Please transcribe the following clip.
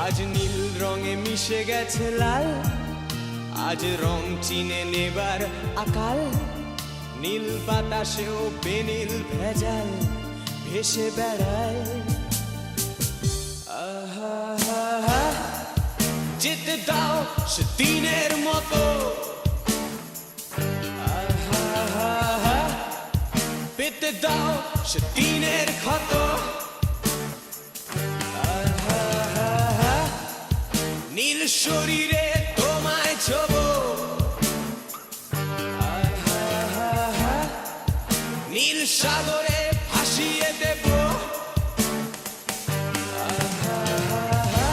আজ নীল রঙে মিশে গেছে লাল, আজ রং চিনে নেবার আকাল। নীল বাতাসেও বেনীল ভেজাল ভেসে বেড়ায়। আহা, যেতে দাও সে দিনের মতো, আহা, পেতে দাও সে দিনের ক্ষত। আহা, নীল শরীরে তোমায় ছোবো, আহা, নীল সাগরে ভাসিয়ে দেব। আহা,